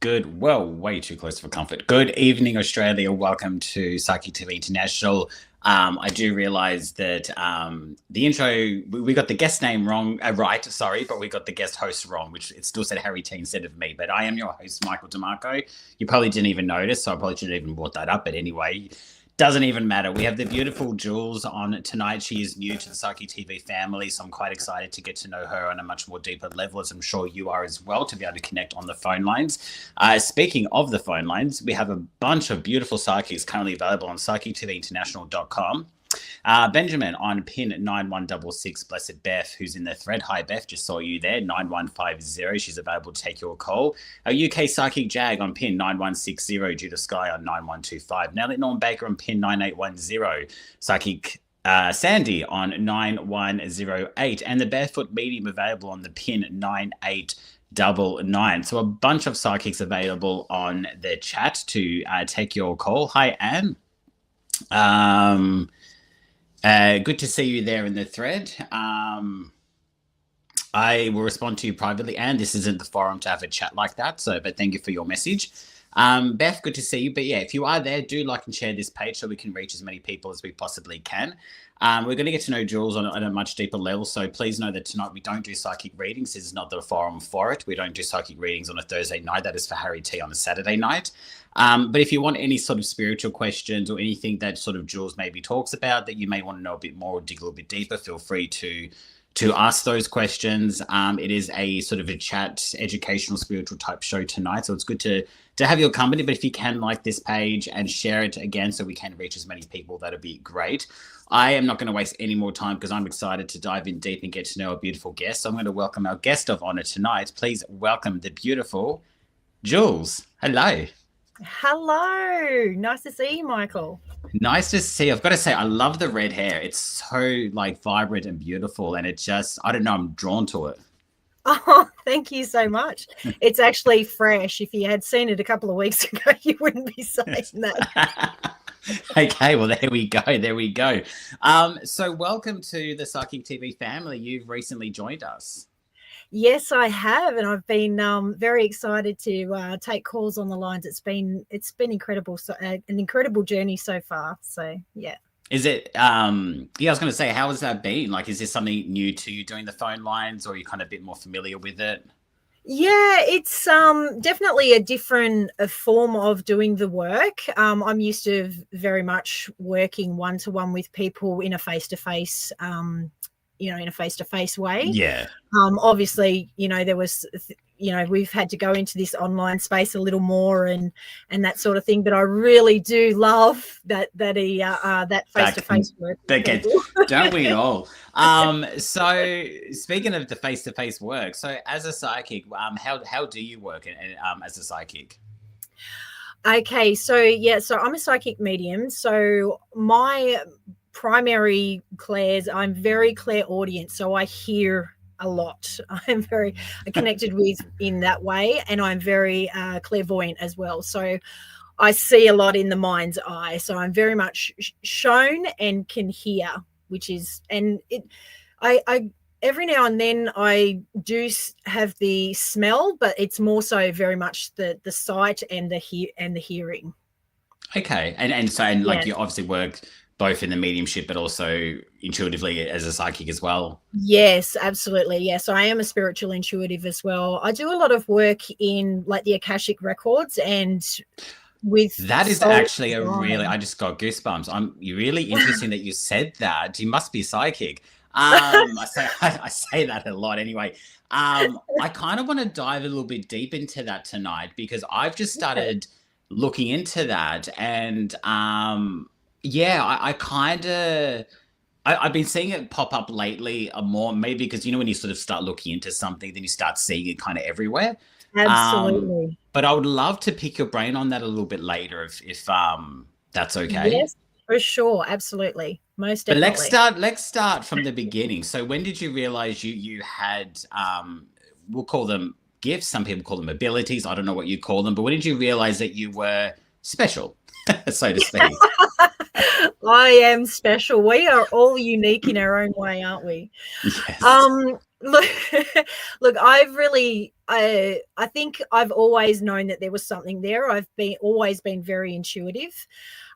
good, well, way too close for comfort. Good evening, Australia. Welcome to Psychic TV International. I do realize that the intro, we got the guest name wrong, right, sorry, but we got the guest host wrong, which it still said Harry T instead of me. But I am your host, Michael Dimarco. You probably didn't even notice, so I probably shouldn't even brought that up. But anyway, doesn't even matter. We have the beautiful Jules on tonight. She is new to the Psychic TV family, so I'm quite excited to get to know her on a much more deeper level, as I'm sure you are as well, to be able to connect on the phone lines. Speaking of the phone lines, we have a bunch of beautiful psychics currently available on psychictvinternational.com. Benjamin on pin 9166, Blessed Beth, who's in the thread. Hi, Beth, just saw you there, 9150. She's available to take your call. Our UK Psychic Jag on pin 9160, Judah Sky on 9125. Now let Norm Baker on pin 9810. Psychic Sandy on 9108. And the Barefoot Medium available on the pin 9899. So a bunch of psychics available on the chat to take your call. Hi, Anne. Good to see you there in the thread. I will respond to you privately, and this isn't the forum to have a chat like that. But thank you for your message. Beth, good to see you. But yeah, if you are there, do like and share this page so we can reach as many people as we possibly can. We're going to get to know Jules on a much deeper level. So please know that tonight we don't do psychic readings. This is not the forum for it. We don't do psychic readings on a Thursday night. That is for Harry T on a Saturday night. But if you want any sort of spiritual questions or anything that sort of Jules maybe talks about that you may want to know a bit more or dig a little bit deeper, feel free to ask those questions. It is a sort of a chat, educational, spiritual type show tonight. So it's good to have your company. But if you can like this page and share it again so we can reach as many people, that'd be great. I am not going to waste any more time because I'm excited to dive in deep and get to know our beautiful guest. So I'm going to welcome our guest of honor tonight. Please welcome the beautiful Jules. Hello. Hello. Nice to see you, Michael. Nice to see you. I've got to say, I love the red hair. It's so like vibrant and beautiful. And it just, I don't know, I'm drawn to it. Oh, thank you so much. It's actually fresh. If you had seen it a couple of weeks ago, you wouldn't be saying that. Okay, well, there we go. There we go. So welcome to the Psychic TV family. You've recently joined us. Yes, I have, and I've been very excited to take calls on the lines. It's been incredible, an incredible journey so far. So yeah. Is it? Yeah, I was going to say, how has that been? Like, is this something new to you doing the phone lines, or are you kind of a bit more familiar with it? Yeah, it's definitely a different form of doing the work. I'm used to very much working one-to-one with people in a face-to-face in a face-to-face way. Yeah. Obviously, there was, we've had to go into this online space a little more and that sort of thing. But I really do love that face-to-face work. Don't we all? So speaking of the face-to-face work, so as a psychic, how do you work as a psychic? Okay, so I'm a psychic medium. So my primary clairs, I'm very clairaudient, so I hear a lot. I'm very connected with in that way, and I'm very clairvoyant as well. So I see a lot in the mind's eye. So I'm very much shown and can hear, which is, and it, I every now and then I do have the smell, but it's more so very much the sight and the hearing. Okay, and like you obviously work both in the mediumship, but also intuitively as a psychic as well. Yes, absolutely. Yes, I am a spiritual intuitive as well. I do a lot of work in like the Akashic records and with that is actually a really, I just got goosebumps. You're really interesting that you said that. You must be psychic. I say that a lot anyway. I kind of want to dive a little bit deep into that tonight because I've just started looking into that and I've been seeing it pop up lately more, maybe because, when you sort of start looking into something, then you start seeing it kind of everywhere. Absolutely. But I would love to pick your brain on that a little bit later if that's okay. Yes, for sure. Absolutely. Most definitely. But let's start from the beginning. So when did you realize you had, we'll call them gifts. Some people call them abilities. I don't know what you call them, but when did you realize that you were special, so to speak? I am special. We are all unique in our own way, aren't we? Yes. Look, look, I think I've always known that there was something there. I've always been very intuitive.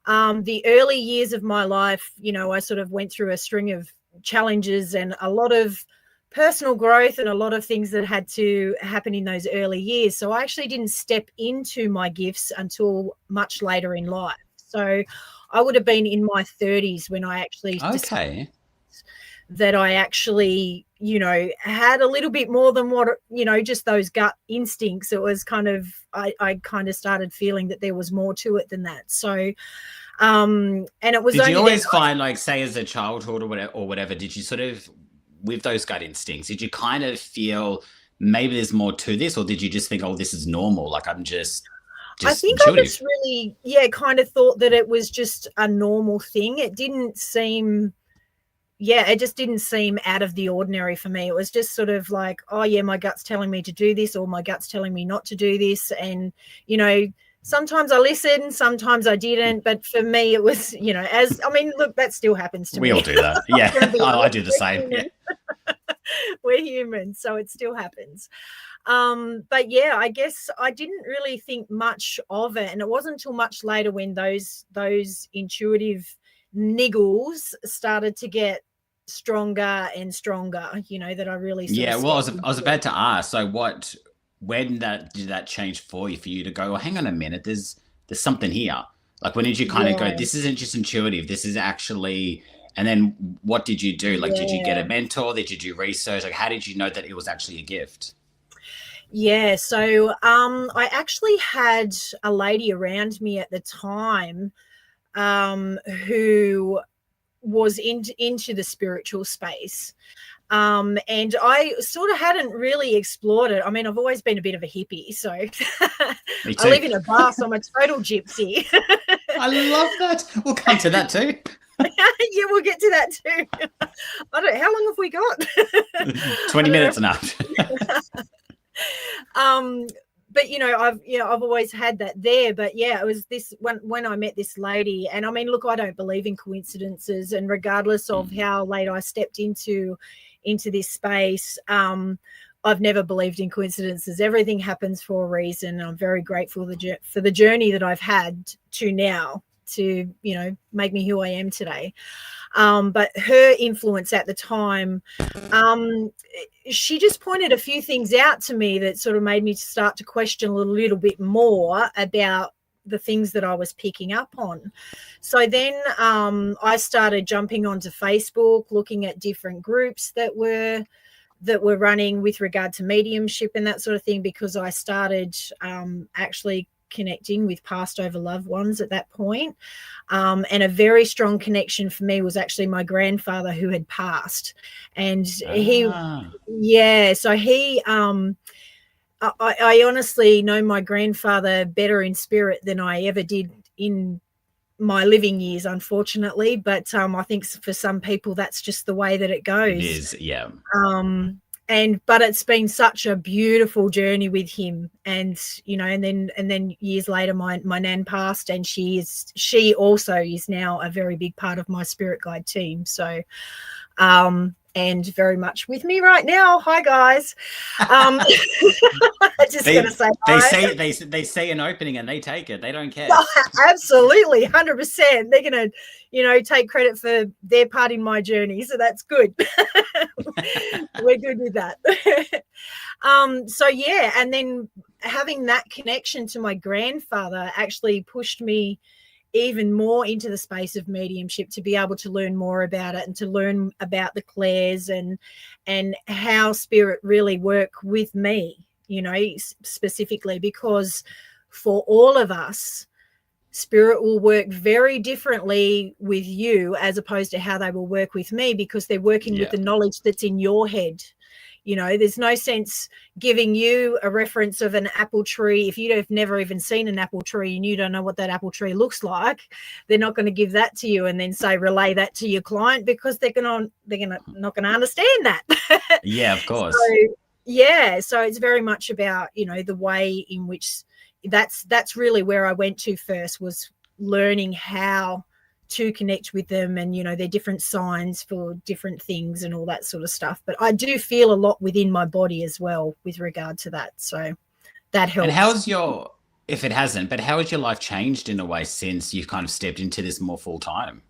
The early years of my life, I sort of went through a string of challenges and a lot of personal growth and a lot of things that had to happen in those early years. So I actually didn't step into my gifts until much later in life. So I would have been in my 30s when I actually decided Okay. that I actually, had a little bit more than what, just those gut instincts. It was kind of, I kind of started feeling that there was more to it than that. So, and it was Did you only always then, find, like, say, as a childhood or whatever, did you sort of, with those gut instincts, did you kind of feel maybe there's more to this, or did you just think, oh, this is normal? Like, I'm just I think I intuitive. just really, kind of thought that it was just a normal thing. It didn't seem, it just didn't seem out of the ordinary for me. It was just sort of like, oh yeah, my gut's telling me to do this, or my gut's telling me not to do this. And, sometimes I listened, sometimes I didn't. But for me, it was, look, that still happens to me. We all do that. Yeah. I do the We're same. Yeah. human. We're human, so it still happens. But yeah, I guess I didn't really think much of it. And it wasn't until much later when those intuitive niggles started to get stronger and stronger, that I really sort Yeah. of Well, stepped I was into it. about to ask. So, when did that change for you to go, oh, hang on a minute, there's something here. Like, when did you kind of go, Yeah, this isn't just intuitive, this is actually, and then what did you do? Like, did you get a yeah. mentor? Did you do research? Like, how did you know that it was actually a gift? Yeah, so I actually had a lady around me at the time who was into the spiritual space. And I sort of hadn't really explored it. I mean, I've always been a bit of a hippie, so Me I too. live in a bus. I'm a total gypsy. I love that. We'll come to that too. Yeah, we'll get to that too. I don't. How long have we got? 20 I don't minutes know. enough. um, but I've always had that there. But yeah, it was this when I met this lady, and I mean, look, I don't believe in coincidences, and regardless of how late I stepped into this space, I've never believed in coincidences. Everything happens for a reason. I'm very grateful for the journey that I've had to now to make me who I am today. But her influence at the time, she just pointed a few things out to me that sort of made me start to question a little bit more about the things that I was picking up on. So then I started jumping onto Facebook, looking at different groups that were running with regard to mediumship and that sort of thing, because I started actually connecting with past over loved ones at that point. And a very strong connection for me was actually my grandfather who had passed. And Ah, so he, I honestly know my grandfather better in spirit than I ever did in my living years, unfortunately. But I think for some people, that's just the way that it it goes. is. Yeah. But it's been such a beautiful journey with him. And and then years later my nan passed, and she also is now a very big part of my spirit guide team. So and very much with me right now. Hi guys. I just They gotta say they hi. say they say an opening and they take it. They don't care. Absolutely, 100%. They're gonna take credit for their part in my journey, so that's good. We're good with that. So yeah, and then having that connection to my grandfather actually pushed me even more into the space of mediumship, to be able to learn more about it and to learn about the clairs and how spirit really work with me, specifically, because for all of us, spirit will work very differently with you as opposed to how they will work with me, because they're working with Yeah. the knowledge that's in your head. There's no sense giving you a reference of an apple tree if you have never even seen an apple tree and you don't know what that apple tree looks like. They're not going to give that to you and then say relay that to your client, because they're not going to understand that. Yeah, of course. So yeah, so it's very much about the way in which that's really where I went to first, was learning how to connect with them, and they're different signs for different things and all that sort of stuff. But I do feel a lot within my body as well with regard to that, so that helps. And how's your, if it hasn't, but how has your life changed in a way since you've kind of stepped into this more full time?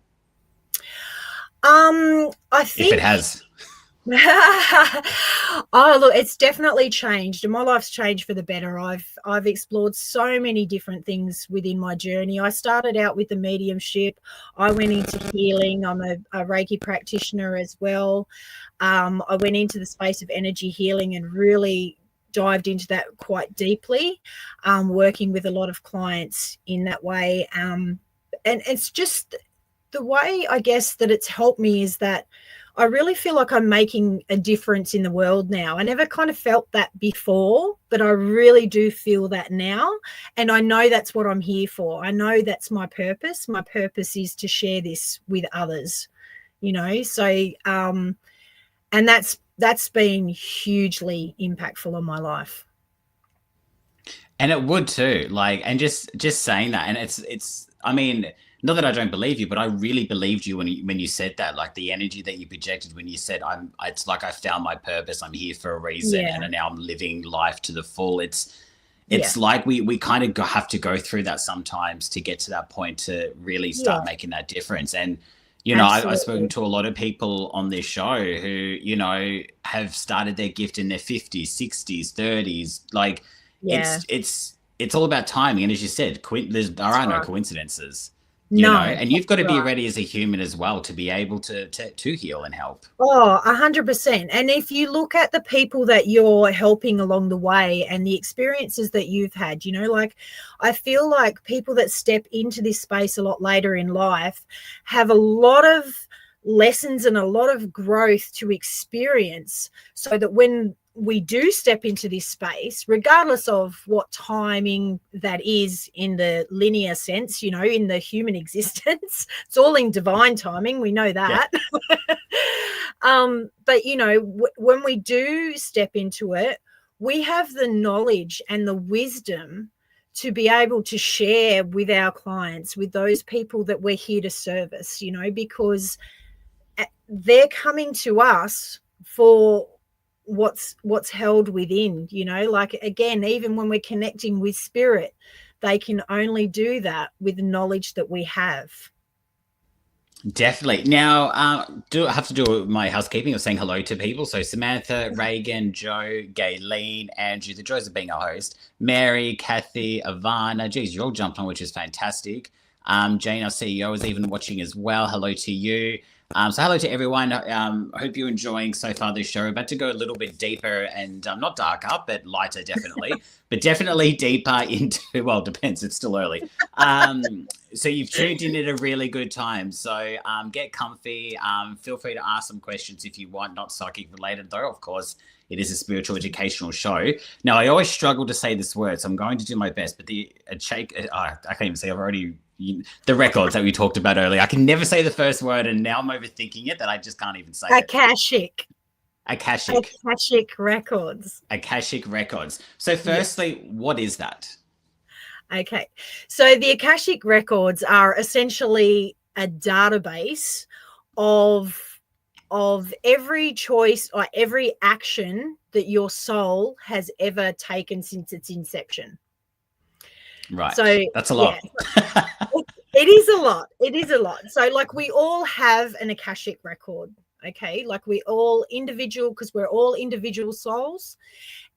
I think If it has. Oh, look, it's definitely changed, and my life's changed for the better. I've explored so many different things within my journey. I started out with the mediumship. I went into healing. I'm a Reiki practitioner as well. I went into the space of energy healing and really dived into that quite deeply, working with a lot of clients in that way. And it's just the way, I guess, that it's helped me is that I really feel like I'm making a difference in the world now. I never kind of felt that before, but I really do feel that now. And I know that's what I'm here for. I know that's my purpose. My purpose is to share this with others, so, and that's been hugely impactful on my life. And it would too, like, and just saying that, and it's, I mean, not that I don't believe you, but I really believed you when you said that, like the energy that you projected when you said, it's like I found my purpose. I'm here for a reason, Yeah. and now I'm living life to the full. It's Yeah. like we kind of have to go through that sometimes to get to that point to really start making that difference. And I've spoken to a lot of people on this show who have started their gift in their 50s, 60s, 30s. Like it's all about timing. And as you said, there are no coincidences. And you've got to be ready as a human as well to be able to heal and help. Oh, 100%. And if you look at the people that you're helping along the way and the experiences that you've had, like I feel like people that step into this space a lot later in life have a lot of lessons and a lot of growth to experience, so that when we do step into this space, regardless of what timing that is in the linear sense, in the human existence, it's all in divine timing. We know that. Yeah. But, when we do step into it, we have the knowledge and the wisdom to be able to share with our clients, with those people that we're here to service, because they're coming to us for what's held within, like, again, even when we're connecting with spirit, they can only do that with the knowledge that we have. Definitely. Now, do I have to do my housekeeping of saying hello to people? So Samantha, Reagan, Joe, Gayleen, Andrew, the joys of being a host, Mary, Kathy, Ivana. Geez, you're all jumped on, which is fantastic. Jane, our CEO, is even watching as well. Hello to you. So hello to everyone. I hope you're enjoying so far this show. We're about to go a little bit deeper and not darker, but lighter, definitely. But definitely deeper into, well, depends. It's still early. So you've tuned in at a really good time. So get comfy. Feel free to ask some questions if you want, not psychic related, though, of course. It is a spiritual educational show. Now, I always struggle to say this word, so I'm going to do my best. But I can't even say I've already... the records that we talked about earlier. I can never say the first word, and now I'm overthinking it that I just can't even say it. Akashic records. Akashic records. So firstly, what is that? Okay. So the Akashic records are essentially a database of every choice or every action that your soul has ever taken since its inception. Right. So that's a lot. Yeah. It is a lot. It is a lot. So like we all have an Akashic record. Okay. Like we all individual, because we're all individual souls,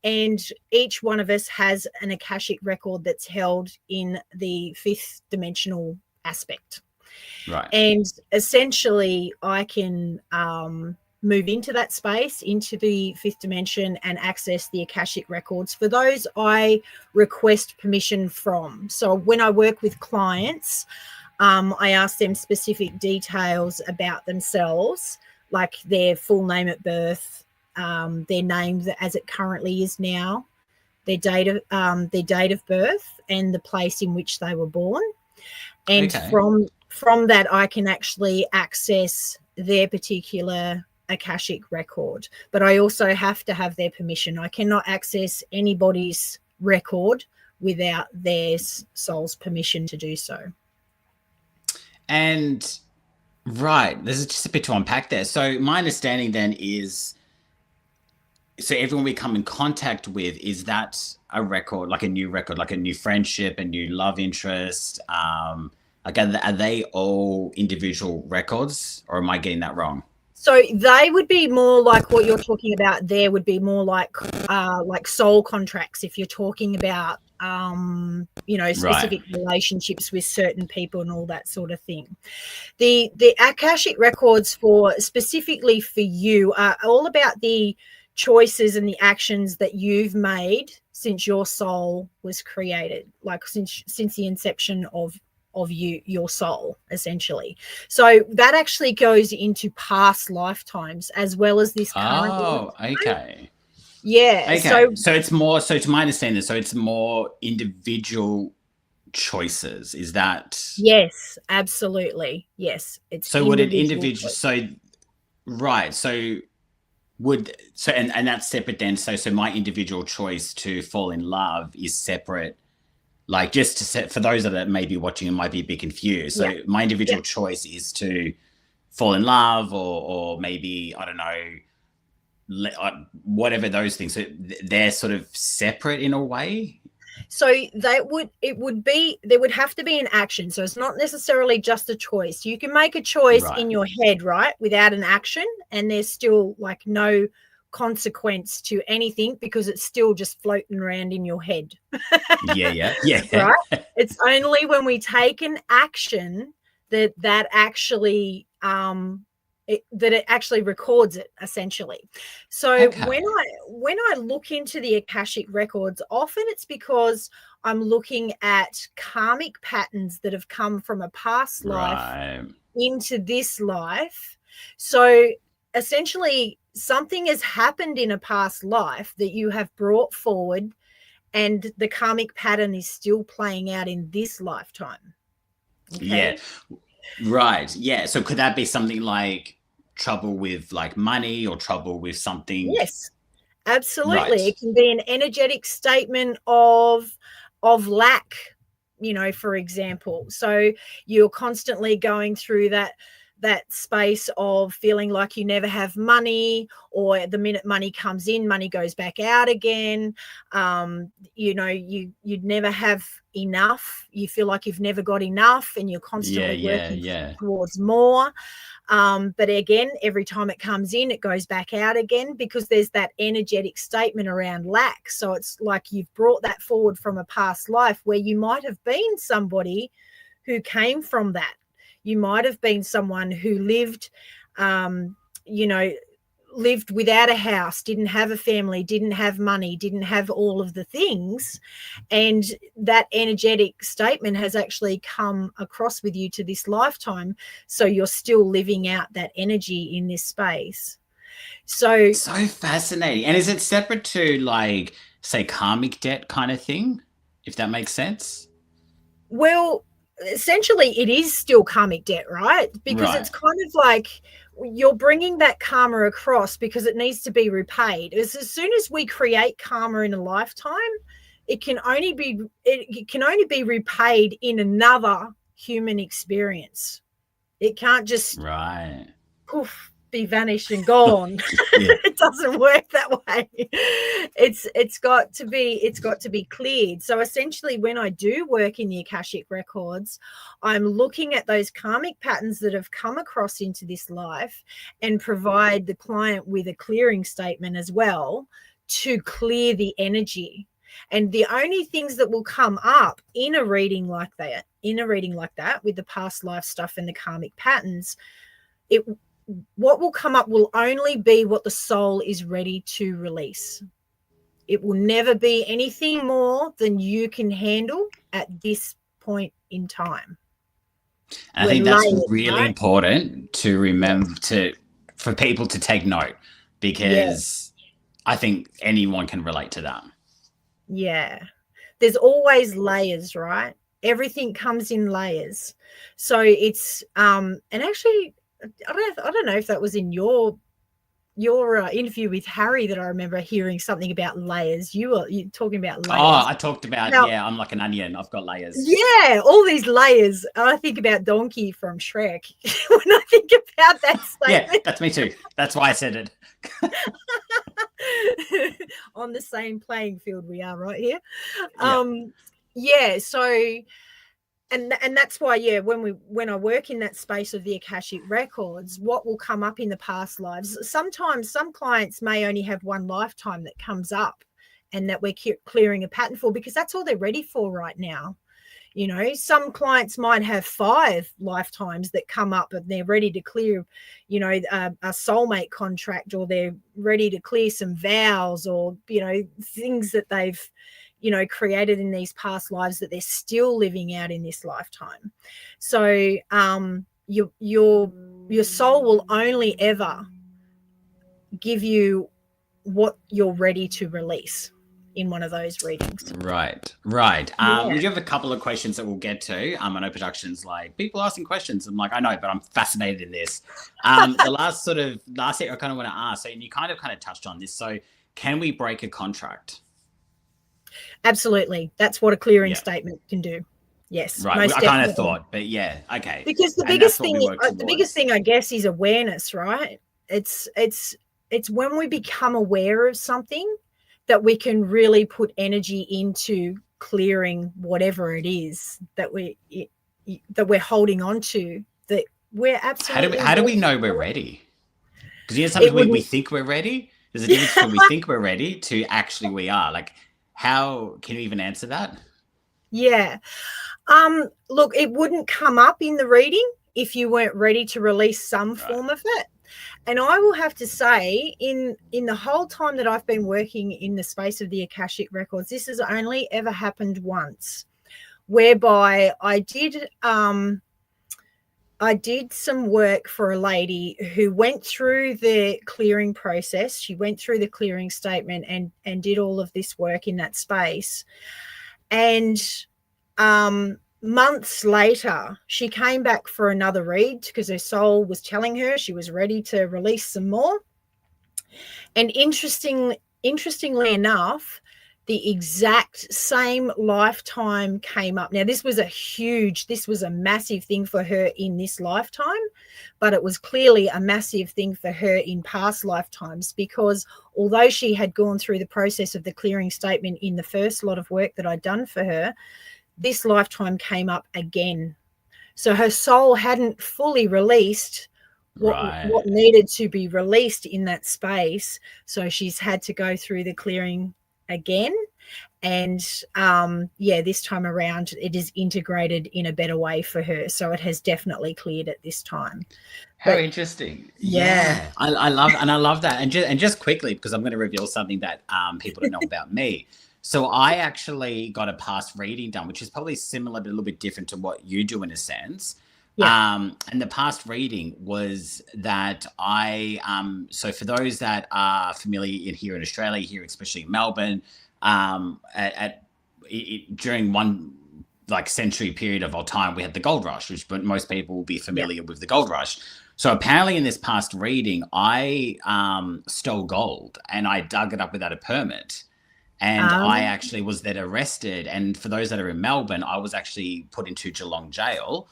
and each one of us has an Akashic record that's held in the fifth dimensional aspect. Right. And essentially I can move into that space, into the fifth dimension, and access the Akashic records. For those, I request permission from. So when I work with clients, I ask them specific details about themselves, like their full name at birth, their name as it currently is now, their date of birth, and the place in which they were born. And from that, I can actually access their particular Akashic record, but I also have to have their permission. I cannot access anybody's record without their soul's permission to do so. And right, there's just a bit to unpack there. So my understanding then is, so everyone we come in contact with, is that a record, like a new record, like a new friendship, a new love interest? Like are they all individual records, or am I getting that wrong? So they would be more like what you're talking about there would be more like soul contracts if you're talking about Right. specific relationships with certain people and all that sort of thing. The Akashic records for specifically for you are all about the choices and the actions that you've made since your soul was created, like since the inception of your soul, essentially. So that actually goes into past lifetimes as well as this current Oh, lifetime. okay. Yeah. Okay. So So it's more, so to my understanding, so it's more individual choices. Is that yes, absolutely. Yes, it's so? Would an individual individual, choice. so right, so would, so and that's separate then, so my individual choice to fall in love is separate, like just to set for those that may be watching and might be a bit confused. Yeah. So my Yeah. individual choice is to fall in love, or maybe I don't know, whatever those things. So they're sort of separate in a way. So there would have to be an action. So it's not necessarily just a choice. You can make a choice Right. in your head, right, without an action, and there's still like no consequence to anything because it's still just floating around in your head. Yeah. Yeah. Yeah. Right? It's only when we take an action that actually that it actually records it, essentially. So Okay. when I look into the Akashic records, often it's because I'm looking at karmic patterns that have come from a past life Right. into this life. So essentially something has happened in a past life that you have brought forward, and the karmic pattern is still playing out in this lifetime. Yeah. Okay. Right. Yeah. So could that be something like trouble with like money, or trouble with something? Yes, absolutely. Right. It can be an energetic statement of lack, for example. So you're constantly going through that space of feeling like you never have money, or the minute money comes in, money goes back out again. You'd never have enough. You feel like you've never got enough, and you're Yeah. constantly Yeah. working Yeah. towards more. But again, every time it comes in, it goes back out again because there's that energetic statement around lack. So it's like you've brought that forward from a past life where you might have been somebody who came from that. You might have been someone who um, you know, lived without a house, didn't have a family, didn't have money, didn't have all of the things. And that energetic statement has actually come across with you to this lifetime. So you're still living out that energy in this space. So, So fascinating. And is it separate to like, say, karmic debt kind of thing? If that makes sense. well, essentially, it is still karmic debt, right? Because Right. it's kind of like you're bringing that karma across because it needs to be repaid. As soon as we create karma in a lifetime, it can only be repaid in another human experience. It can't just Right. poof, be vanished and gone. Yeah. It doesn't work that way. It's got to be cleared. So essentially, when I do work in the Akashic records, I'm looking at those karmic patterns that have come across into this life and provide the client with a clearing statement as well to clear the energy. And the only things that will come up in a reading like that with the past life stuff and the karmic patterns, it what will come up will only be what the soul is ready to release. It will never be anything more than you can handle at this point in time. And I We're think that's layered, really right? important to remember, Yes. for people to take note, Yeah. because I think anyone can relate to that. Yeah. There's always layers, right? Everything comes in layers. So it's and actually I don't know if that was in your your interview with Harry that I remember hearing something about layers. You were talking about layers. Oh, I talked about, now, yeah, I'm like an onion. I've got layers. Yeah, all these layers. I think about Donkey from Shrek when I think about that statement. Yeah, that's me too. That's why I said it. On the same playing field we are right here. Yeah. So and that's why, when I work in that space of the Akashic records, what will come up in the past lives, sometimes some clients may only have one lifetime that comes up and that we're clearing a pattern for, because that's all they're ready for right now. Some clients might have 5 lifetimes that come up and they're ready to clear, a soulmate contract, or they're ready to clear some vows, or, things that they've, created in these past lives that they're still living out in this lifetime. So your soul will only ever give you what you're ready to release in one of those readings. Right. We do have a couple of questions that we'll get to. I know production's like, people asking questions. I'm like, I know, but I'm fascinated in this. The last thing I kind of want to ask, so, and you kind of touched on this. So can we break a contract? Absolutely. That's what a clearing statement can do. Yes. Right. I kind of thought, but yeah. Okay. Because the biggest thing, I guess, is awareness, right? It's when we become aware of something that we can really put energy into clearing whatever it is that we're holding on to, that we're absolutely. How do we know we're ready? Because sometimes we think we're ready. There's a difference when we think we're ready to actually we are. Like, how can you even answer that? Yeah. Look, it wouldn't come up in the reading if you weren't ready to release some form of it. And I will have to say, in the whole time that I've been working in the space of the Akashic records, this has only ever happened once, whereby I did some work for a lady who went through the clearing process. She went through the clearing statement and did all of this work in that space. And months later, she came back for another read because her soul was telling her she was ready to release some more. And interestingly enough, the exact same lifetime came up. Now, this was a massive thing for her in this lifetime, but it was clearly a massive thing for her in past lifetimes, because although she had gone through the process of the clearing statement in the first lot of work that I'd done for her, this lifetime came up again. So her soul hadn't fully released what needed to be released in that space. So she's had to go through the clearing again. And this time around, it is integrated in a better way for her. So it has definitely cleared at this time. How interesting. Yeah. I love that. And just quickly, because I'm going to reveal something that people don't know about me. So I actually got a past reading done, which is probably similar, but a little bit different to what you do in a sense. Yeah. And the past reading was that so for those that are familiar here in Australia, here, especially in Melbourne, during one century period of our time, we had the gold rush, which most people will be familiar with the gold rush. So apparently in this past reading, I stole gold and I dug it up without a permit. And I actually was then arrested. And for those that are in Melbourne, I was actually put into Geelong jail,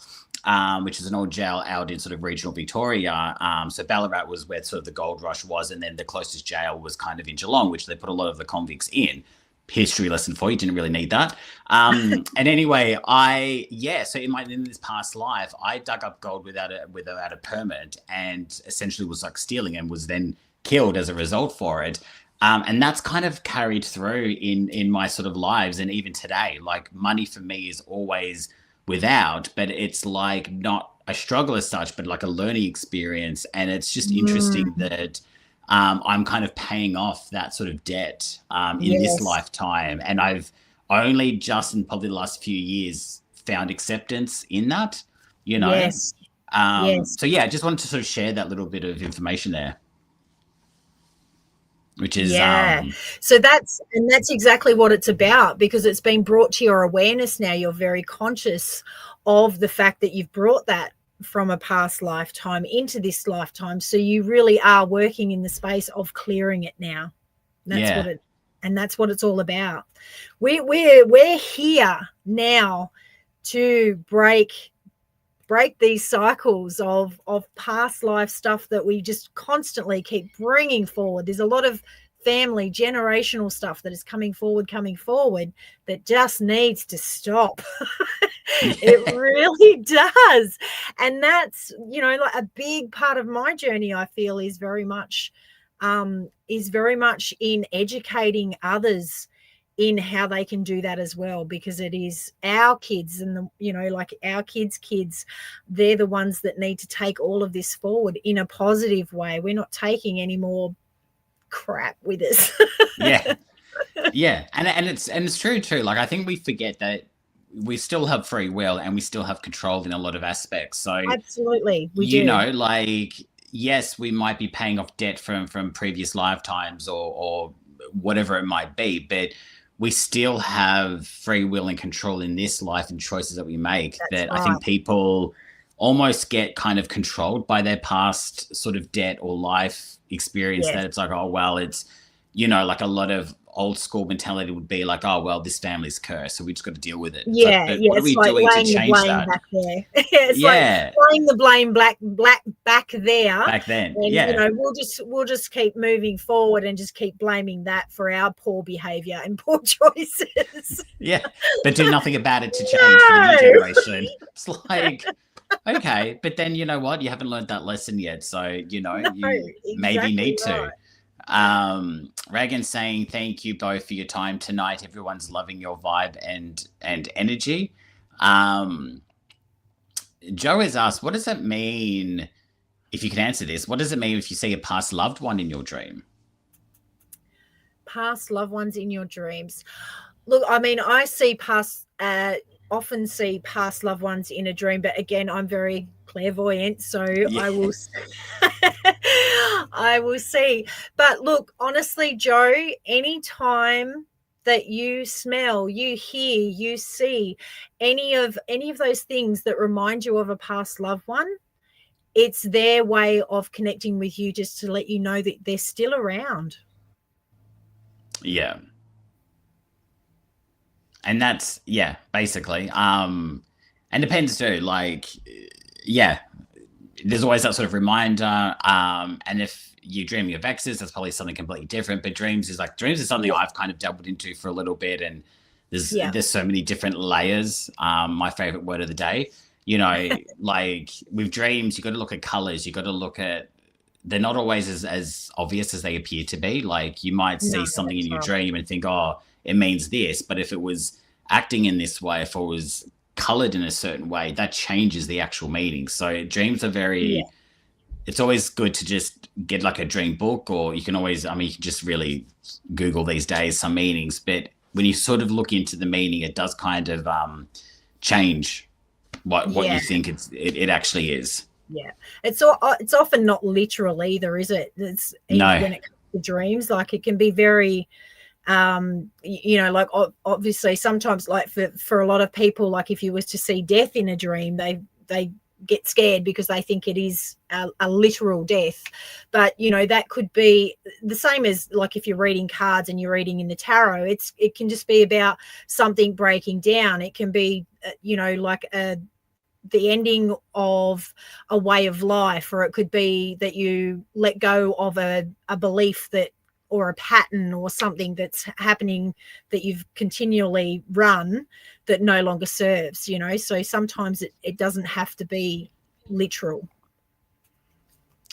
which is an old jail out in sort of regional Victoria. So Ballarat was where sort of the gold rush was. And then the closest jail was kind of in Geelong, which they put a lot of the convicts in. History lesson for you, didn't really need that. And anyway, so in this past life, I dug up gold without a permit, and essentially was stealing, and was then killed as a result for it. And that's kind of carried through in my sort of lives. And even today, money for me is always without, but it's not a struggle as such, but a learning experience. And it's just interesting that I'm kind of paying off that sort of debt in this lifetime. And I've only just in probably the last few years found acceptance in that, Yes. So I just wanted to sort of share that little bit of information there. Which is so that's exactly what it's about, because it's been brought to your awareness now. You're very conscious of the fact that you've brought that from a past lifetime into this lifetime. So you really are working in the space of clearing it now. That's Yeah. that's what it's all about. We're here now to break these cycles of past life stuff that we just constantly keep bringing forward. There's a lot of family generational stuff that is coming forward that just needs to stop. It really does. And that's, like a big part of my journey, I feel, is very much in educating others in how they can do that as well, because it is our kids and like our kids' they're the ones that need to take all of this forward in a positive way. We're not taking any more crap with us. Yeah. And it's true too. Like, I think we forget that we still have free will and we still have control in a lot of aspects. So absolutely, we do. Like, yes, we might be paying off debt from previous lifetimes or whatever it might be, but we still have free will and control in this life and choices that we make. That's right. I think people almost get kind of controlled by their past sort of debt or life experience. That it's like, oh, well, it's, like a lot of old school mentality would be like, oh, well, this family's cursed, so we just got to deal with it. But what are we doing to change that? Back there. It's like laying the blame black back there. Back then, and, we'll just keep moving forward and just keep blaming that for our poor behavior and poor choices. But do nothing about it to change for the new generation. It's like, okay, but then you know what? You haven't learned that lesson yet, so you maybe need to. Reagan saying, thank you both for your time tonight. Everyone's loving your vibe and energy. Joe has asked, what does it mean, if you can answer this, what does it mean if you see a past loved one in your dream? Past loved ones in your dreams. Look, I mean, I often see past loved ones in a dream, but again, I'm very clairvoyant, so I will see. But look, honestly, Joe, anytime that you smell, you hear, you see any of those things that remind you of a past loved one, it's their way of connecting with you, just to let you know that they're still around. Yeah. And that's, basically. And depends too, like, there's always that sort of reminder. And if you're dreaming of exes, that's probably something completely different. But dreams is something I've kind of dabbled into for a little bit. And there's so many different layers. My favorite word of the day, like with dreams, you got to look at colors. You got to look at, they're not always as obvious as they appear to be. Like, you might see something in your dream and think, oh, it means this. But if it was acting in this way, if it was colored in a certain way, that changes the actual meaning. So dreams are very, it's always good to just get like a dream book, or you can always, you can just really Google these days some meanings. But when you sort of look into the meaning, it does kind of change what you think it actually is. Yeah, it's often not literal either, is it? It's when it comes to dreams, like it can be very, like obviously sometimes, like for a lot of people, like if you was to see death in a dream, they get scared because they think it is a literal death. But that could be the same as like if you're reading cards and you're reading in the tarot. It can just be about something breaking down. It can be like the ending of a way of life, or it could be that you let go of a belief that, or a pattern or something that's happening that you've continually run that no longer serves, so sometimes it doesn't have to be literal.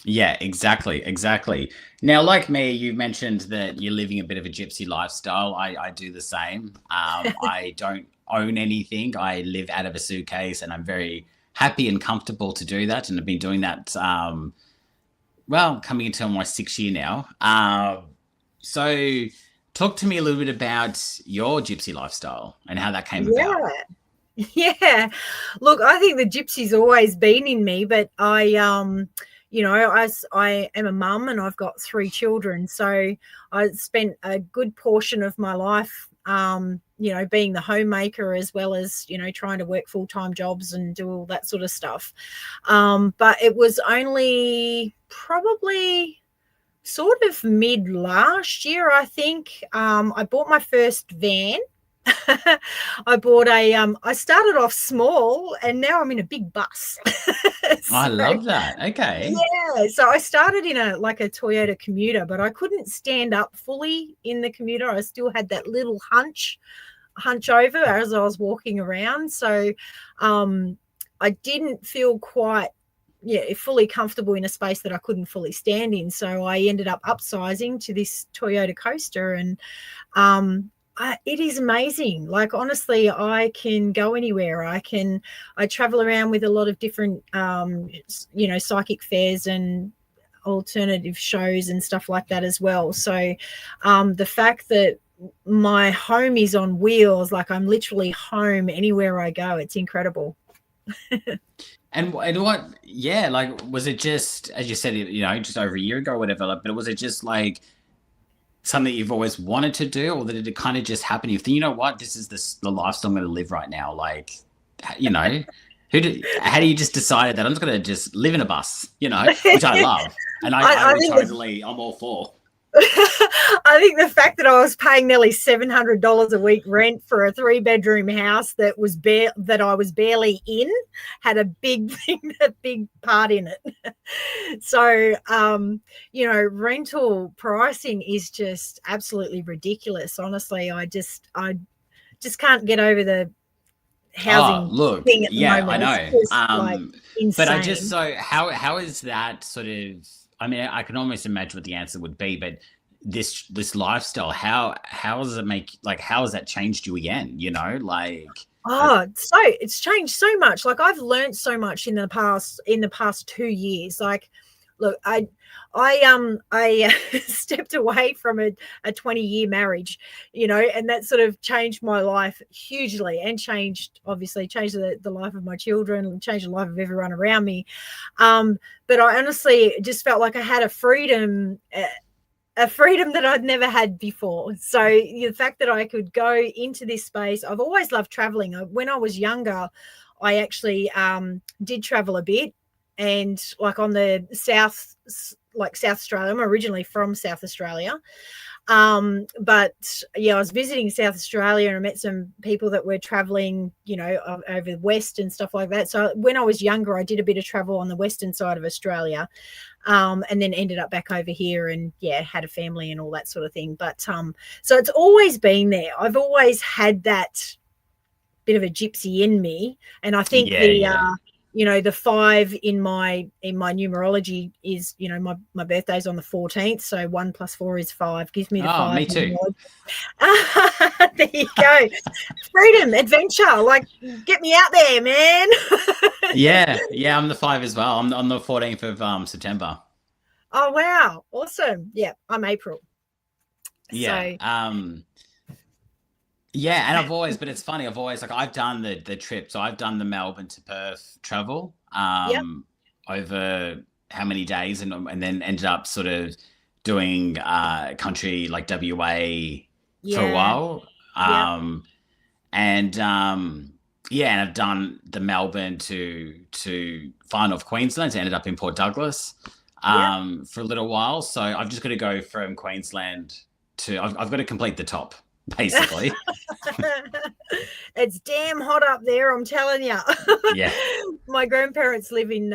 Yeah, exactly. Now, like me, you mentioned that you're living a bit of a gypsy lifestyle. I do the same. I don't own anything. I live out of a suitcase, and I'm very happy and comfortable to do that. And I've been doing that, coming into my 6th year now. So talk to me a little bit about your gypsy lifestyle and how that came about. Yeah. Look, I think the gypsy's always been in me, but I am a mum and I've got 3 children. So I spent a good portion of my life being the homemaker as well as, trying to work full-time jobs and do all that sort of stuff. But it was only probably sort of mid last year, I think. I bought my first van. I started off small and now I'm in a big bus. I love that. Okay. Yeah. So I started in a Toyota commuter, but I couldn't stand up fully in the commuter. I still had that little hunch over as I was walking around. So I didn't feel quite fully comfortable in a space that I couldn't fully stand in. So I ended up upsizing to this Toyota Coaster, and it is amazing. Like, honestly, I can go anywhere. I travel around with a lot of different, psychic fairs and alternative shows and stuff like that as well. So the fact that my home is on wheels, like I'm literally home anywhere I go, it's incredible. And what, like, was it just, as you said, just over a year ago or whatever, but was it just like something you've always wanted to do, or did it kind of just happen? You think, you know what, this is the lifestyle I'm going to live right now. Like, how do you just decided that I'm just going to just live in a bus, which I love. And I'm all for. I think the fact that I was paying nearly $700 a week rent for a 3-bedroom house that I was barely in had a big part in it. So, rental pricing is just absolutely ridiculous. Honestly, I just can't get over the housing thing at the moment. I know. Insane. But how is that sort of? I mean, I can almost imagine what the answer would be, but this lifestyle, how does it how has that changed you again? So it's changed so much. Like, I've learned so much in the past 2 years. Like, look, I stepped away from a 20-year marriage, and that sort of changed my life hugely, and changed the life of my children, and changed the life of everyone around me. But I honestly just felt like I had a freedom that I'd never had before. So the fact that I could go into this space, I've always loved traveling. When I was younger, I actually did travel a bit, and like on the South Australia. I'm originally from South Australia. But I was visiting South Australia, and I met some people that were traveling, over the West and stuff like that. So when I was younger, I did a bit of travel on the Western side of Australia, and then ended up back over here and had a family and all that sort of thing. But so it's always been there. I've always had that bit of a gypsy in me. And I think the 5 in my numerology is, my birthday's on the 14th. So 1 + 4 is 5. Gives me the 5. Me too. There you go. Freedom, adventure. Like, get me out there, man. Yeah, I'm the 5 as well. I'm on the 14th of September. Oh, wow. Awesome. Yeah, I'm April. Yeah. So, yeah, and I've always I've done the trip. So I've done the Melbourne to Perth travel over how many days, and then ended up sort of doing country like WA for a while. And I've done the Melbourne to far north Queensland. So I ended up in Port Douglas for a little while. So I've just got to go from Queensland to I've got to complete the top, basically. It's damn hot up there, I'm telling you. Yeah. My grandparents live in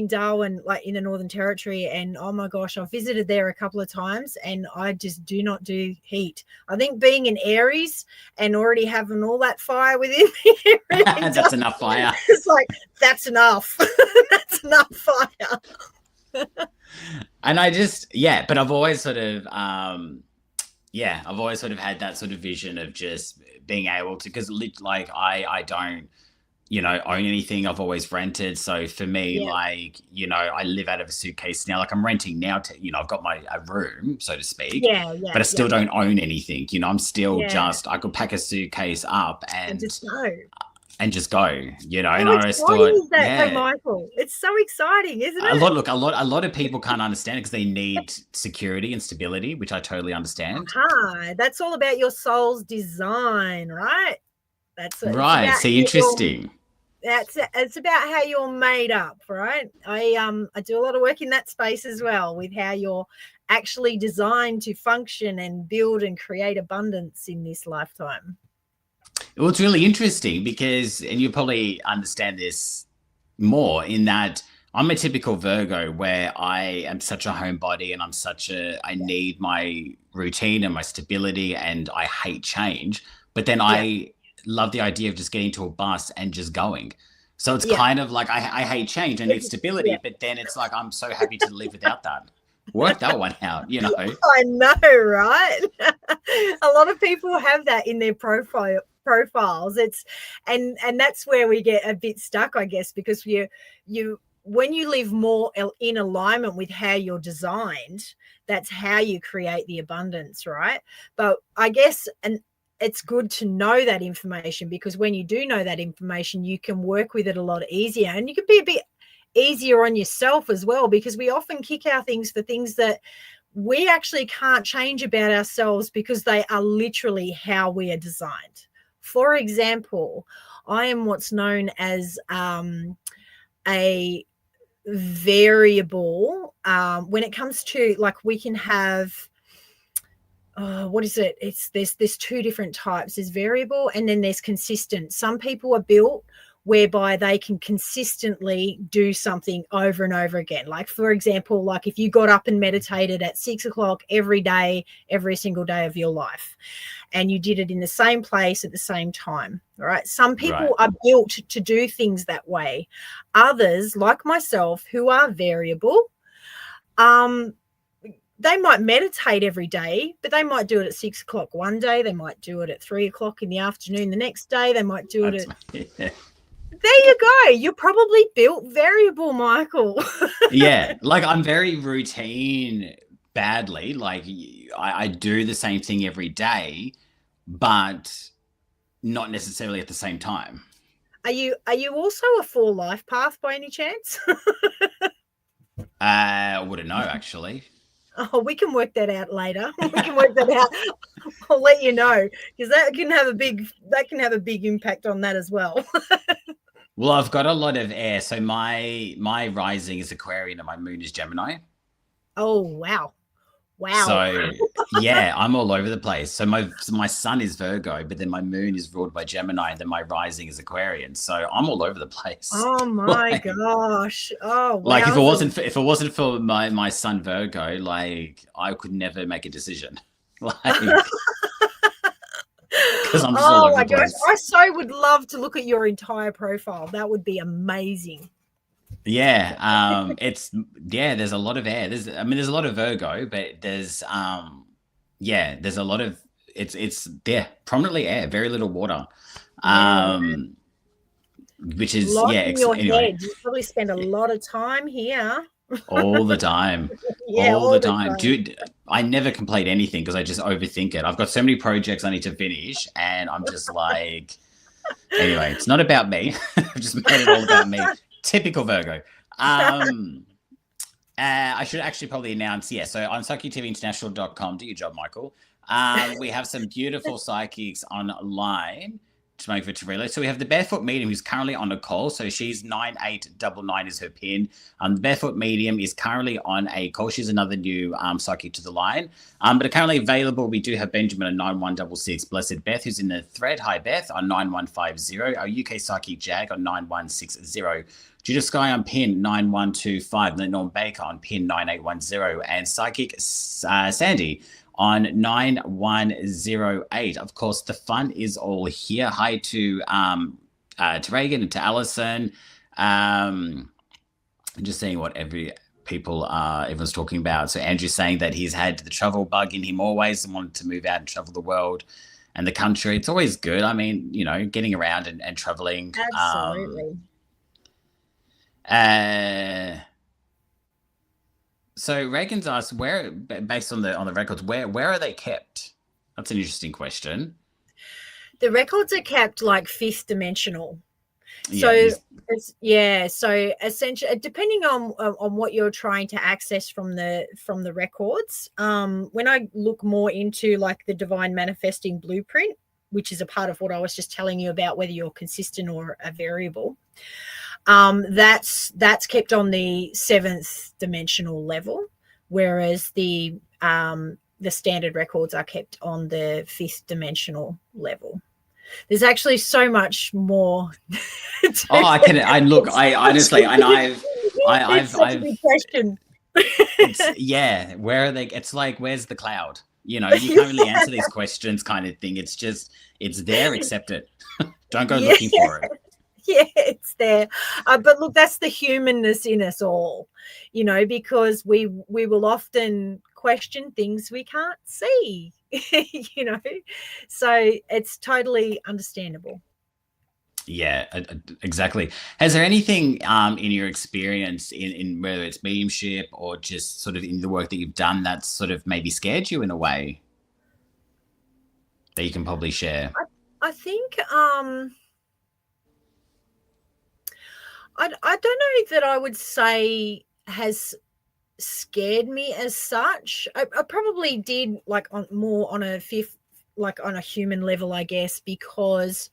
Darwin, like in the Northern Territory, and oh my gosh, I've visited there a couple of times, and I just do not do heat. I think being an Aries and already having all that fire within me, that's enough fire. It's like, that's enough. That's enough fire. And but I've always sort of I've always sort of had that sort of vision of just being able to, because I don't, own anything. I've always rented. So for me, I live out of a suitcase now. Like, I'm renting now I've got a room, so to speak. But I still don't own anything. I'm still I could pack a suitcase up and just go. and just go, you know. And How I always exciting thought, is that though, yeah, Michael? It's so exciting, isn't a it? lot. Look, a lot of people can't understand it because they need security and stability, which I totally understand. Aha, that's all about your soul's design, right? It's Right. about See, how you're interesting. it's about how you're made up, right? I do a lot of work in that space as well with how you're actually designed to function and build and create abundance in this lifetime. Well, it's really interesting because, and you probably understand this more in that I'm a typical Virgo where I am such a homebody and I need my routine and my stability and I hate change. But then Yeah, I love the idea of just getting to a bus and just going. So it's yeah, kind of like I hate change. I need yeah. stability, but then it's like I'm so happy to live without that. Work that one out, you know? I know, right? A lot of people have that in their profiles. And that's where we get a bit stuck, I guess, because you when you live more in alignment with how you're designed, that's how you create the abundance, right? But I guess and it's good to know that information, because when you do know that information, you can work with it a lot easier, and you can be a bit easier on yourself as well, because we often kick our things for things that we actually can't change about ourselves because they are literally how we are designed. For example, I am what's known as a variable when it comes to, like, we can have what is it? It's there's two different types. There's variable and then there's consistent. Some people are built whereby they can consistently do something over and over again. Like, for example, like if you got up and meditated at 6 o'clock every day, every single day of your life, and you did it in the same place at the same time. All right. Some Right. people are built to do things that way. Others, like myself, who are variable, um, they might meditate every day, but they might do it at 6 o'clock one day. They might do it at 3 o'clock in the afternoon the next day. They might do it That's, at. There you go. You're probably built variable, Michael. yeah, like I'm very routine badly. Like I do the same thing every day, but not necessarily at the same time. Are you also a 4 life path by any chance? I wouldn't know actually. Oh, we can work that out later. We can work that out. I'll let you know, because that can have a big impact on that as well. Well, I've got a lot of air. So my rising is Aquarian and my moon is Gemini. Oh, wow. Wow. So yeah, I'm all over the place. So my sun is Virgo, but then my moon is ruled by Gemini, and then my rising is Aquarian. So I'm all over the place. Oh my Like, gosh. Oh, like if wow. it wasn't for my son Virgo, like I could never make a decision. Like because I'm just all Oh over my the gosh. place. I so would love to look at your entire profile. That would be amazing. Yeah, it's yeah. There's a lot of air. There's a lot of Virgo, but there's a lot of it's yeah, prominently air, very little water. Yeah. Um, which A is lot yeah. in your Anyway, head. You probably spend a lot of time here. all the time, Yeah, all the all the time, time. dude. I never complete anything because I just overthink it. I've got so many projects I need to finish, and I'm just like, anyway, it's not about me. I've just made it all about me. Typical Virgo. I should actually probably announce, yeah, so on psychictvinternational.com, do your job, Michael. We have some beautiful psychics online to make for Tarila. So we have the Barefoot Medium who's currently on a call. So she's 9899 is her pin. The Barefoot Medium is currently on a call. She's another new psychic to the line. But currently available, we do have Benjamin on 9166, Blessed Beth, who's in the thread. Hi, Beth, on 9150. Our UK psychic Jag on 9160. Judith Sky on pin 9125, Norm Baker on pin 9810, and Psychic Sandy on 9108. Of course, the fun is all here. Hi to Reagan and to Alison. Just seeing what everyone's talking about. So Andrew's saying that he's had the travel bug in him always and wanted to move out and travel the world and the country. It's always good. I mean, getting around and traveling. Absolutely. So Reagan's asked, where, based on the records, where are they kept? That's an interesting question. The records are kept like fifth dimensional. So Yeah. so essentially, depending on what you're trying to access from the records, when I look more into like the divine manifesting blueprint, which is a part of what I was just telling you about, whether you're consistent or a variable, that's kept on the 7th dimensional level, whereas the standard records are kept on the 5th dimensional level. There's actually so much more. Oh, I look, I honestly, and It's such a good question. yeah, where are they? It's like, where's the cloud? You can't really answer these questions, kind of thing. It's just, it's there, accept it. Don't go looking for it. Yeah, it's there. But look, that's the humanness in us all, because we will often question things we can't see, so it's totally understandable. Yeah, exactly. Has there anything in your experience in whether it's mediumship or just sort of in the work that you've done that's sort of maybe scared you in a way that you can probably share? I think I don't know that I would say has scared me as such. I probably did, like, on a fifth, like on a human level, I guess, because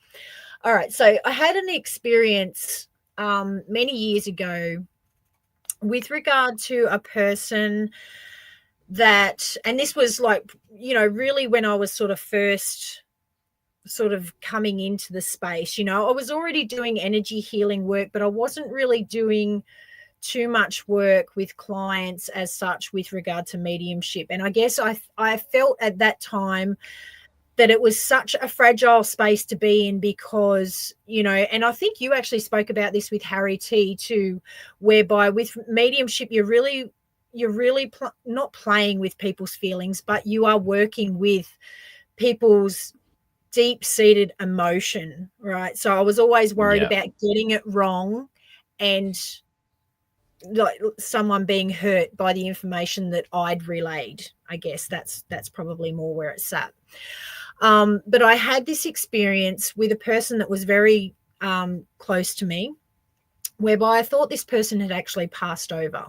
all right, so I had an experience many years ago with regard to a person that, and this was like, really when I was sort of first sort of coming into the space. I was already doing energy healing work, but I wasn't really doing too much work with clients as such with regard to mediumship. And I guess I felt at that time that it was such a fragile space to be in because, and I think you actually spoke about this with Harry T too, whereby with mediumship, you're really not playing with people's feelings, but you are working with people's deep-seated emotion, right? So I was always worried about getting it wrong and like someone being hurt by the information that I'd relayed. I guess that's probably more where it's at. But I had this experience with a person that was very close to me, whereby I thought this person had actually passed over.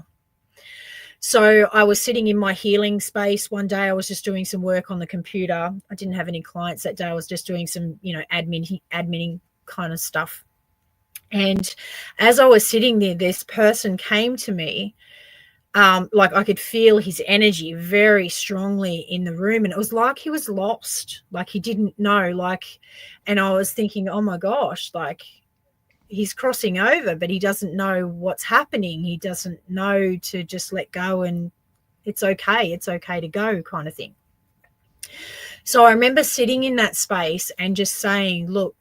So I was sitting in my healing space one day. I was just doing some work on the computer. I didn't have any clients that day. I was just doing some, adminning kind of stuff. And as I was sitting there, this person came to me. Like I could feel his energy very strongly in the room. And it was like he was lost, like he didn't know, and I was thinking, oh my gosh, like he's crossing over, but he doesn't know what's happening. He doesn't know to just let go and it's okay to go, kind of thing. So I remember sitting in that space and just saying, look,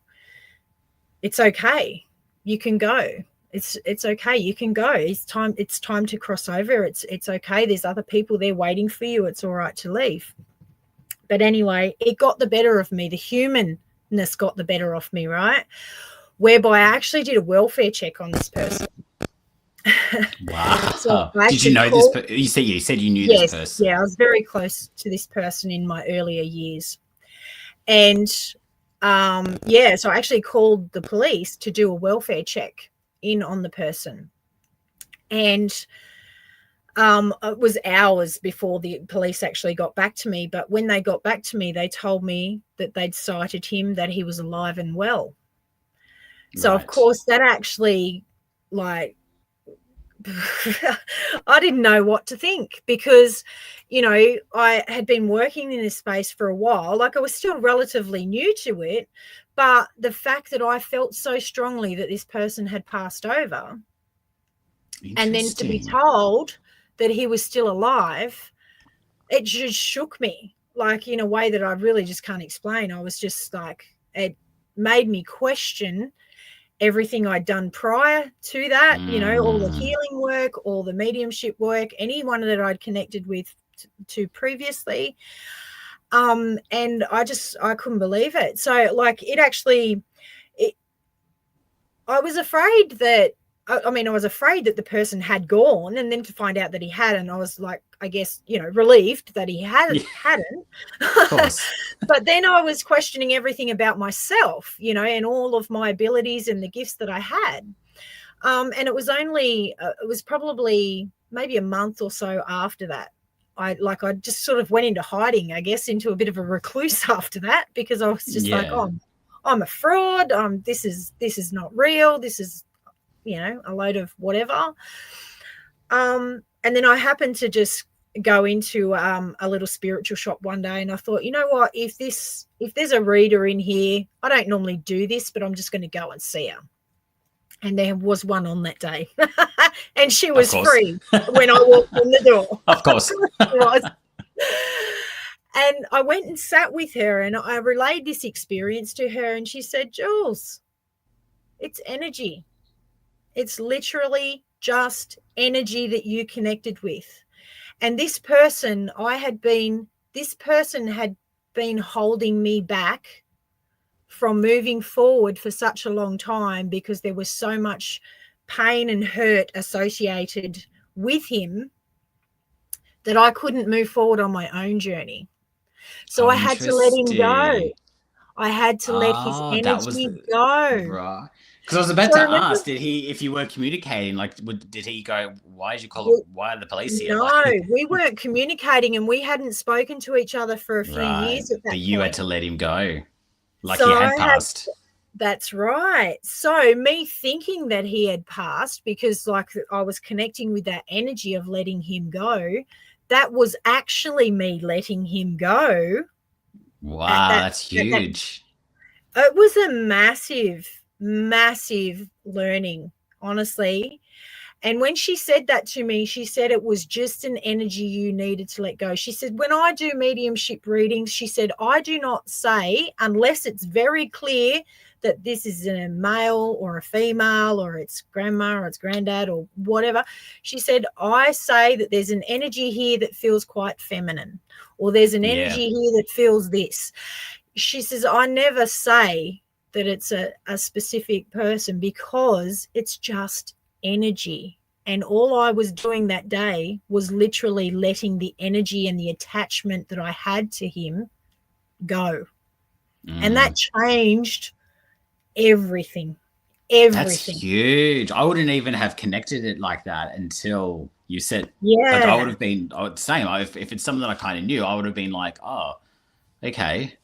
it's okay. You can go. It's okay. You can go. It's time to cross over. It's okay. There's other people there waiting for you. It's all right to leave. But anyway, it got the better of me. The humanness got the better of me, right? Whereby I actually did a welfare check on this person. Wow. So did you know this? You said you knew this person. Yeah, I was very close to this person in my earlier years. And so I actually called the police to do a welfare check in on the person. And it was hours before the police actually got back to me. But when they got back to me, they told me that they'd sighted him, that he was alive and well. So, of course, that actually, like, I didn't know what to think because, I had been working in this space for a while. Like, I was still relatively new to it. But the fact that I felt so strongly that this person had passed over, and then to be told that he was still alive, it just shook me, like, in a way that I really just can't explain. I was just like, it made me question everything I'd done prior to that, all the healing work, all the mediumship work, anyone that I'd connected with to previously. And I couldn't believe it. So, like, I was afraid that I mean, I was afraid that the person had gone, and then to find out that he hadn't, I was like, I guess, relieved that he Yeah, hadn't. of course. But then I was questioning everything about myself, and all of my abilities and the gifts that I had. And it was probably maybe a month or so after that. I just sort of went into hiding, I guess, into a bit of a recluse after that, because I was just like, Yeah. oh, I'm a fraud. This is not real. This is, a load of whatever. And then I happened to just go into a little spiritual shop one day, and I thought, you know what, if there's a reader in here, I don't normally do this, but I'm just going to go and see her. And there was one on that day. And she was free when I walked in the door. Of course. Was. And I went and sat with her, and I relayed this experience to her, and she said, Jules, it's energy. It's literally just energy that you connected with. And this person had been holding me back from moving forward for such a long time, because there was so much pain and hurt associated with him that I couldn't move forward on my own journey. So I had to let him go. I had to let his energy go. Right. Because I was about to ask, if you were communicating, did he go, why did you call it, why are the police here? No, we weren't communicating, and we hadn't spoken to each other for a few years at that point. But you had to let him go, he had passed. That's right. So me thinking that he had passed, because I was connecting with that energy of letting him go, that was actually me letting him go. Wow, that's huge. It was a massive learning, honestly. And when she said that to me, she said it was just an energy you needed to let go. She said, when I do mediumship readings, she said, I do not say, unless it's very clear that this is a male or a female, or it's grandma or it's granddad or whatever. She said, I say that there's an energy here that feels quite feminine, or there's an energy here that feels this. She says, I never say that it's a specific person, because it's just energy. And all I was doing that day was literally letting the energy and the attachment that I had to him go. And that changed everything. That's huge. I wouldn't even have connected it like that until you said, I would have been same. If it's something that I kind of knew, I would have been like, oh, okay.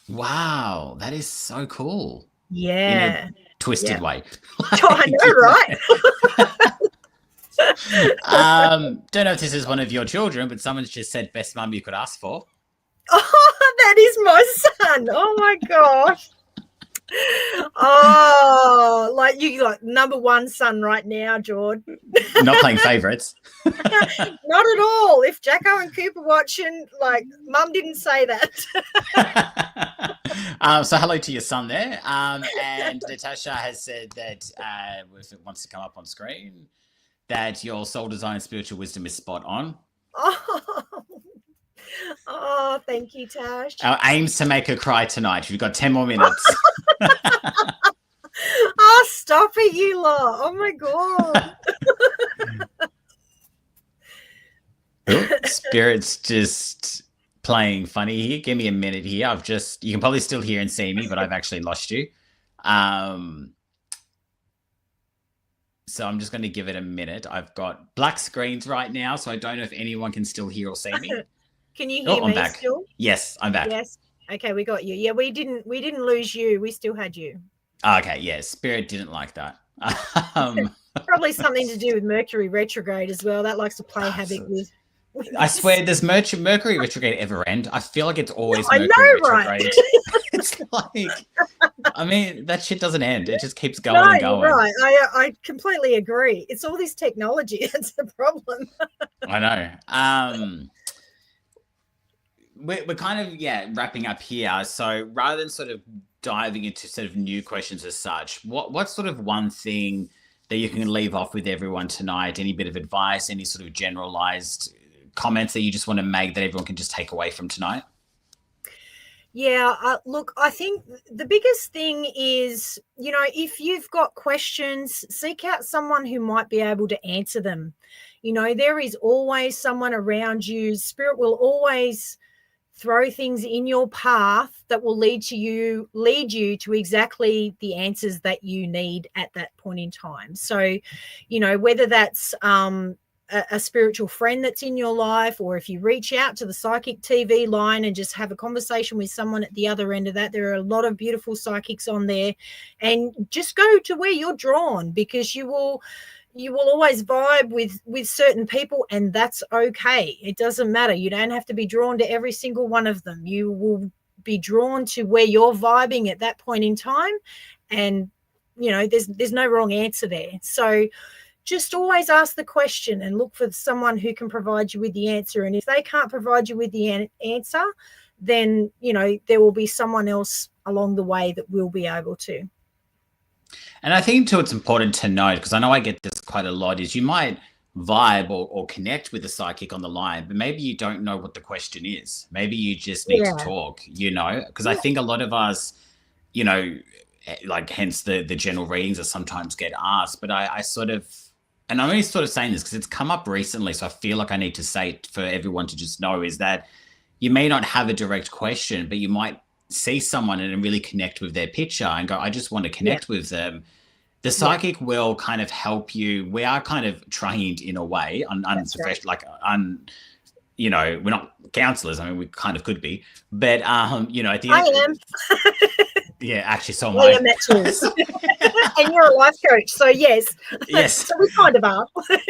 Wow, that is so cool. Yeah. In a twisted way. I know, right? Don't know if this is one of your children, but someone's just said best mum you could ask for. Oh, that is my son. Oh my gosh. Oh, like number one son right now, George. Not playing favorites. Not at all. If Jacko and Cooper watching, mum didn't say that. So hello to your son there. And Natasha has said that if it wants to come up on screen, that your soul design spiritual wisdom is spot on. Oh, thank you, Tash. Our aim's to make her cry tonight. You've got 10 more minutes. Oh, stop it, you lot. Oh my God. Spirit's just playing funny here. Give me a minute here. You can probably still hear and see me, but I've actually lost you. So I'm just going to give it a minute. I've got black screens right now, so I don't know if anyone can still hear or see me. Can you hear me back. still? Yes, I'm back. Yes. Okay, we got you. Yeah, we didn't lose you. We still had you. Okay, yeah. Spirit didn't like that. Probably something to do with Mercury retrograde as well. That likes to play havoc with. I swear, does Mercury retrograde ever end? I feel like it's always Mercury retrograde. Right? It's I mean, that shit doesn't end. It just keeps going and going. Right. I completely agree. It's all this technology. That's the problem. I know. We're kind of, wrapping up here. So rather than sort of diving into sort of new questions as such, what's sort of one thing that you can leave off with everyone tonight? Any bit of advice, any sort of generalized comments that you just want to make that everyone can just take away from tonight? Yeah, look, I think the biggest thing is, if you've got questions, seek out someone who might be able to answer them. There is always someone around you. Spirit will always throw things in your path that will lead you to exactly the answers that you need at that point in time. So, whether that's a spiritual friend that's in your life, or if you reach out to the psychic TV line and just have a conversation with someone at the other end of that, there are a lot of beautiful psychics on there, and just go to where you're drawn, because you will always vibe with certain people, and that's okay. It doesn't matter. You don't have to be drawn to every single one of them. You will be drawn to where you're vibing at that point in time, and there's no wrong answer there. So just always ask the question and look for someone who can provide you with the answer. And if they can't provide you with the answer, then there will be someone else along the way that will be able to. And I think too, it's important to note, because I know I get this quite a lot, is you might vibe or connect with a psychic on the line, but maybe you don't know what the question is. Maybe you just need to talk, because I think a lot of us, like hence the general readings that sometimes get asked, but I sort of, and I'm only sort of saying this because it's come up recently, so I feel like I need to say it for everyone to just know, is that you may not have a direct question, but you might see someone and really connect with their picture and go, I just want to connect with them. The psychic will kind of help you. We are kind of trained in a way, we're not counselors. I mean, we kind of could be, but at the end, I am. Yeah, actually, so am I. am that too. And you're a life coach, so yes. So we kind of are.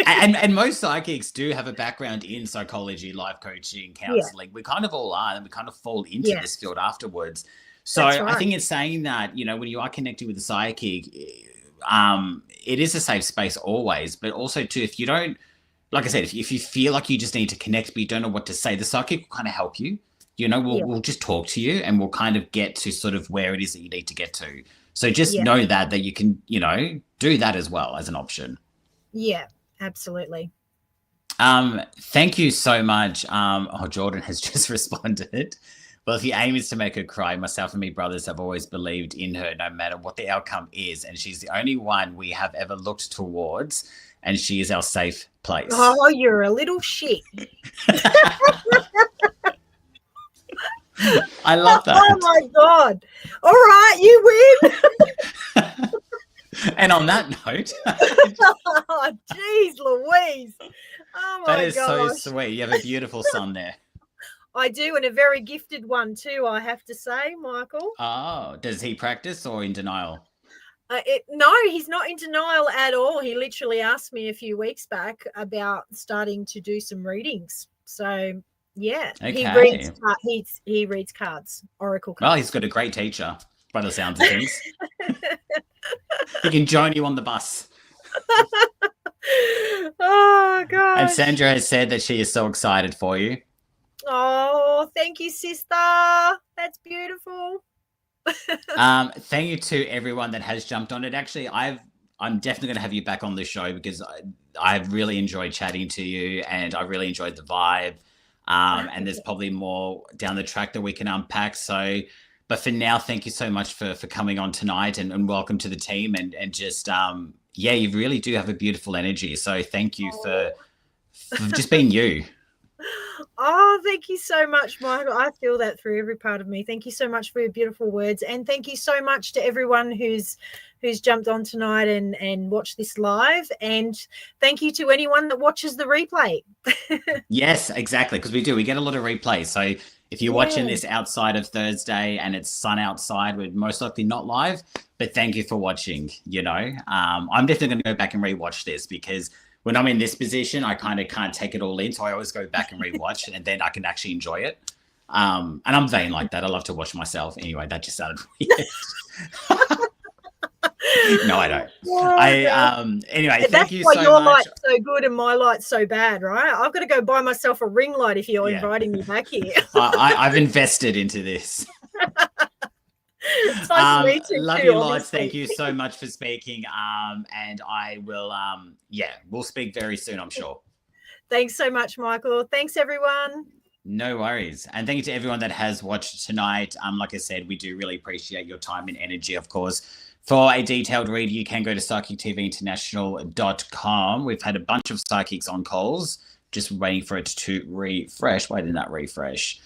and most psychics do have a background in psychology, life coaching, counseling. We kind of all are, and we kind of fall into this field afterwards. So I think it's saying that, when you are connecting with a psychic, it is a safe space always, but also too, if you don't, like I said, if you feel like you just need to connect, but you don't know what to say, the psychic will kind of help you. We'll just talk to you, and we'll kind of get to sort of where it is that you need to get to. So just know that you can, do that as well as an option. Yeah, absolutely. Thank you so much. Jordan has just responded. Well, if your aim is to make her cry, myself and my brothers have always believed in her no matter what the outcome is. And she's the only one we have ever looked towards. And she is our safe place. Oh, you're a little shit. I love that. Oh, my God. All right, you win. And on that note. Oh, geez, Louise. Oh, my God. That is so sweet. You have a beautiful son there. I do, and a very gifted one too, I have to say, Michael. Oh, does he practice or in denial? No, he's not in denial at all. He literally asked me a few weeks back about starting to do some readings. So, yeah, okay. He reads cards, oracle cards. Well, he's got a great teacher by the sounds of things. He can join you on the bus. Oh, God. And Sandra has said that she is so excited for you. Oh, thank you, sister. That's beautiful. Thank you to everyone that has jumped on it. Actually, I'm definitely going to have you back on the show, because I've really enjoyed chatting to you, and I really enjoyed the vibe. And there's probably more down the track that we can unpack. So, but for now, thank you so much for coming on tonight, and welcome to the team, and just you really do have a beautiful energy. So thank you for just being you. Oh, thank you so much, Michael. I feel that through every part of me. Thank you so much for your beautiful words. And thank you so much to everyone who's jumped on tonight and watched this live. And thank you to anyone that watches the replay. Yes, exactly. Because we get a lot of replays. So if you're watching this outside of Thursday and it's sun outside, we're most likely not live. But thank you for watching. I'm definitely going to go back and rewatch this, because when I'm in this position, I kind of can't take it all in. So I always go back and rewatch, and then I can actually enjoy it. And I'm vain like that. I love to watch myself. Anyway, that just sounded weird. No, I don't. Anyway, thank you so much. That's why your light's so good and my light's so bad, right? I've got to go buy myself a ring light if you're inviting me back here. I've invested into this. Nice love you lots. Thank you so much for speaking. And I will, we'll speak very soon, I'm sure. Thanks so much, Michael. Thanks, everyone. No worries. And thank you to everyone that has watched tonight. Like I said, we do really appreciate your time and energy, of course. For a detailed read, you can go to psychictvinternational.com. We've had a bunch of psychics on calls, just waiting for it to refresh. Why didn't that refresh?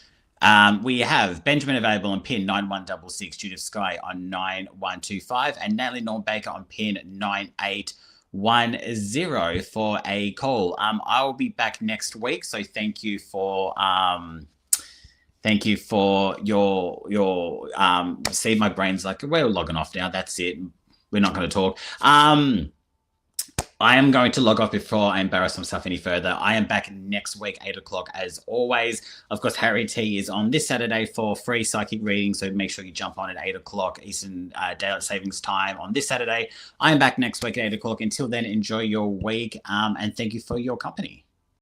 We have Benjamin available on pin 9166, Judith Sky on 9125, and Natalie Norm Baker on pin 9810 for a call. I will be back next week, so thank you for your see, my brain's like, we're logging off now, that's it, we're not going to talk. I am going to log off before I embarrass myself any further. I am back next week, 8 o'clock, as always. Of course, Harry T is on this Saturday for free psychic reading, so make sure you jump on at 8 o'clock Eastern Daylight Savings Time on this Saturday. I am back next week at 8 o'clock. Until then, enjoy your week, and thank you for your company.